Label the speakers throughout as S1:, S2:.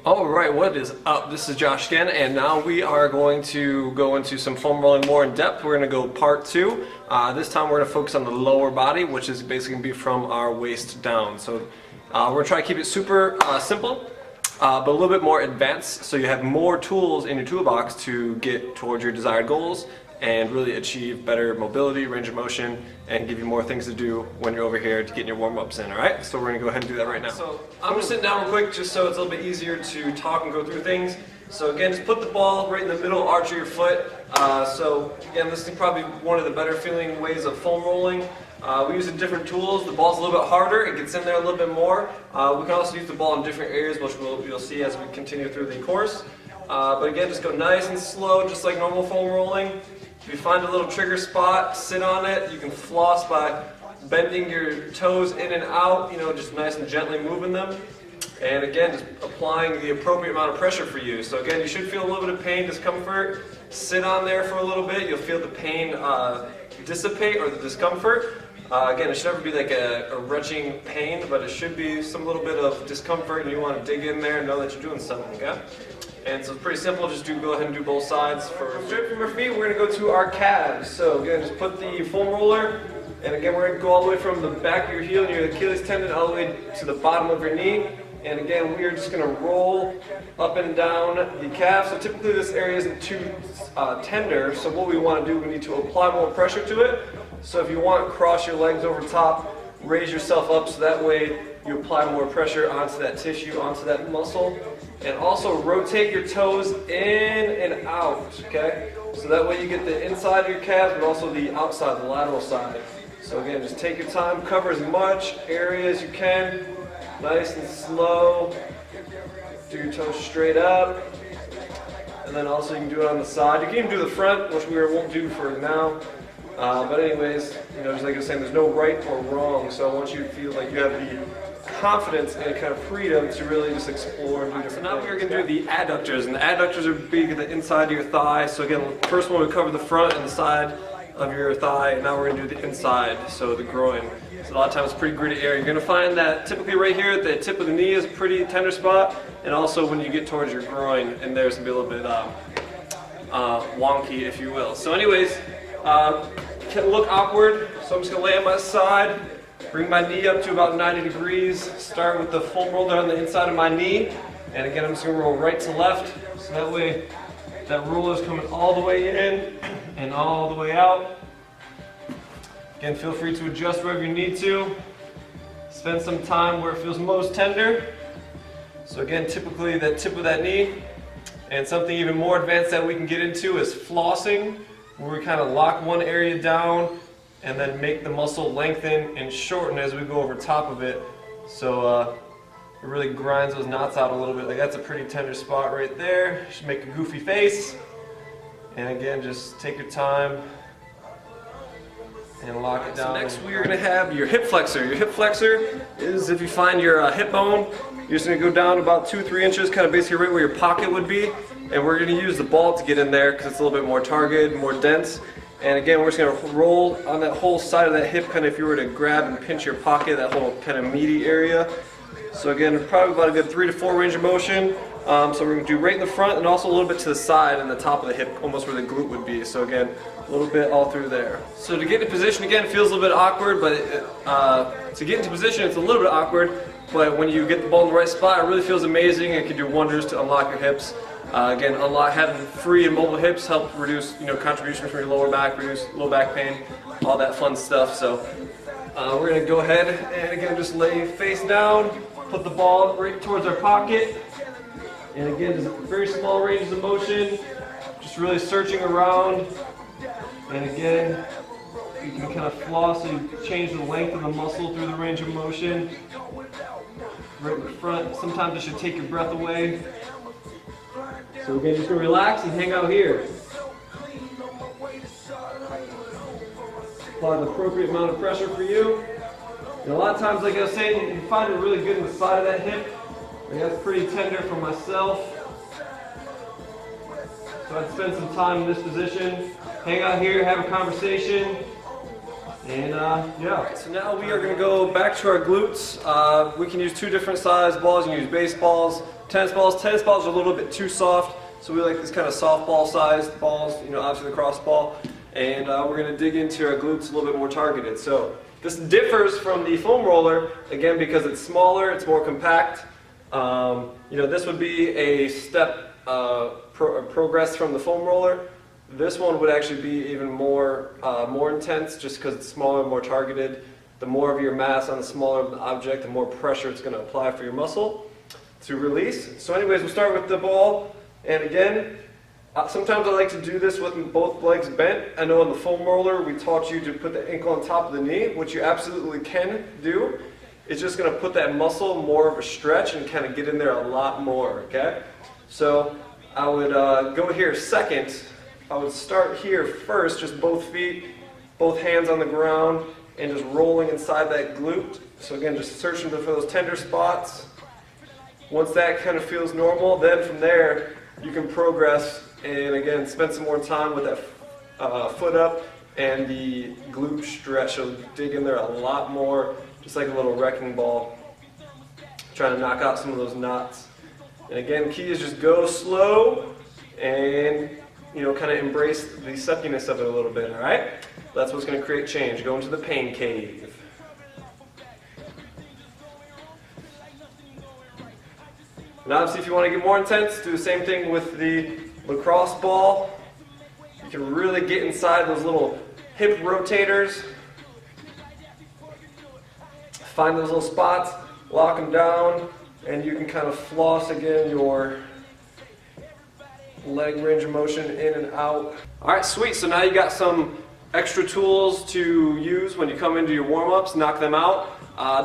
S1: Alright, what is up? This is Josh again, and now we are going to go into some foam rolling more in depth. We're going to go part two. This time we're going to focus on the lower body, which is basically going to be from our waist down. So we're going to try to keep it super simple, but a little bit more advanced, so you have more tools in your toolbox to get towards your desired goals and really achieve better mobility, range of motion, and give you more things to do when you're over here to get your warm-ups in, alright? So we're going to go ahead and do that right now. So I'm going to sit down real quick just so it's a little bit easier to talk and go through things. So again, just put the ball right in the middle arch of your foot. So again, this is probably one of the better feeling ways of foam rolling. We use different tools. The ball's a little bit harder. It gets in there a little bit more. We can also use the ball in different areas, which you'll see as we continue through the course. But again, just go nice and slow, just like normal foam rolling. If you find a little trigger spot, sit on it. You can floss by bending your toes in and out, just nice and gently moving them. And again, just applying the appropriate amount of pressure for you. So again, you should feel a little bit of pain, discomfort. Sit on there for a little bit. You'll feel the pain dissipate, or the discomfort. Again, it should never be like a retching pain, but it should be some little bit of discomfort, and you want to dig in there and know that you're doing something, okay? And so it's pretty simple, just go ahead and do both sides. Straight from our feet, we're going to go to our calves. So again, just put the foam roller, and again, we're going to go all the way from the back of your heel and your Achilles tendon all the way to the bottom of your knee. And again, we are just going to roll up and down the calf. So typically this area isn't too tender, so what we want to do, we need to apply more pressure to it. So if you want, cross your legs over top, raise yourself up so that way you apply more pressure onto that tissue, onto that muscle. And also rotate your toes in and out, okay? So that way you get the inside of your calves, but also the outside, the lateral side. So again, just take your time, cover as much area as you can, nice and slow. Do your toes straight up. And then also you can do it on the side. You can even do the front, which we won't do for now. But anyways, just like I was saying, there's no right or wrong. So I want you to feel like you have the confidence and kind of freedom to really just explore and do different things. So now we're going to do the adductors, and the adductors are big at the inside of your thigh. So again, first one we cover the front and the side of your thigh, and now we're going to do the inside, so the groin. So a lot of times it's a pretty gritty area. You're going to find that typically right here at the tip of the knee is a pretty tender spot, and also when you get towards your groin, and there's going to be a little bit wonky, if you will. So anyways, can look awkward, so I'm just going to lay on my side. Bring my knee up to about 90 degrees. Start with the foam roller on the inside of my knee. And again, I'm just going to roll right to left. So that way, that roller is coming all the way in and all the way out. Again, feel free to adjust wherever you need to. Spend some time where it feels most tender. So again, typically that tip of that knee. And something even more advanced that we can get into is flossing, where we kind of lock one area down and then make the muscle lengthen and shorten as we go over top of it. So it really grinds those knots out a little bit. Like that's a pretty tender spot right there. You should make a goofy face. And again, just take your time and lock it down. So next we're going to have your hip flexor. Your hip flexor is, if you find your hip bone, you're just going to go down about 2-3 inches, kind of basically right where your pocket would be. And we're going to use the ball to get in there because it's a little bit more targeted, more dense. And again, we're just going to roll on that whole side of that hip, kind of if you were to grab and pinch your pocket, that whole kind of meaty area. So again, probably about a good 3 to 4 range of motion. So we're going to do right in the front and also a little bit to the side and the top of the hip, almost where the glute would be. So again, a little bit all through there. So to get into position, again, it feels a little bit awkward, but to get into position, it's a little bit awkward. But when you get the ball in the right spot, it really feels amazing. It can do wonders to unlock your hips. Again, having free and mobile hips help reduce, contributions from your lower back, reduce low back pain, all that fun stuff. So we're going to go ahead and again just lay face down, put the ball right towards our pocket, and again just very small ranges of motion, just really searching around. And again, you can kind of floss and change the length of the muscle through the range of motion. Right in the front, sometimes it should take your breath away. So again, just going to relax and hang out here. Apply the appropriate amount of pressure for you. And a lot of times, like I was saying, you find it really good in the side of that hip. And that's pretty tender for myself. So I'd spend some time in this position, hang out here, have a conversation. And yeah. Alright, so now we are going to go back to our glutes. We can use 2 different size balls. You can use baseballs, tennis balls. Tennis balls are a little bit too soft, so we like these kind of softball sized balls, you know, obviously the cross ball. And we're going to dig into our glutes a little bit more targeted. So this differs from the foam roller, again, because it's smaller, it's more compact. You know, this would be a step progress from the foam roller. This one would actually be even more intense, just because it's smaller, more targeted. The more of your mass on the smaller of the object, the more pressure it's going to apply for your muscle to release. So anyways, we'll start with the ball. And again, sometimes I like to do this with both legs bent. I know on the foam roller we taught you to put the ankle on top of the knee, which you absolutely can do. It's just going to put that muscle more of a stretch and kind of get in there a lot more, okay? So I would go here second. I would start here first, just both feet, both hands on the ground, and just rolling inside that glute. So again, just searching for those tender spots. Once that kind of feels normal, then from there, you can progress and again, spend some more time with that foot up and the glute stretch. You'll dig in there a lot more, just like a little wrecking ball, trying to knock out some of those knots. And again, the key is just go slow and, you know, kind of embrace the suckiness of it a little bit, all right? That's what's going to create change. Go into the pain cave. And obviously, if you want to get more intense, do the same thing with the lacrosse ball. You can really get inside those little hip rotators. Find those little spots, lock them down, and you can kind of floss again your leg range of motion in and out. All right, sweet. So now you got some extra tools to use when you come into your warm-ups. Knock them out.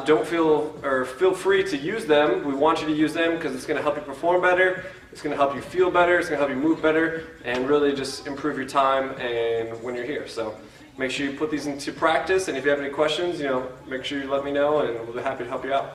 S1: Feel free to use them. We want you to use them because it's going to help you perform better. It's going to help you feel better. It's going to help you move better, and really just improve your time and when you're here. So make sure you put these into practice. And if you have any questions, you know, make sure you let me know, and we'll be happy to help you out.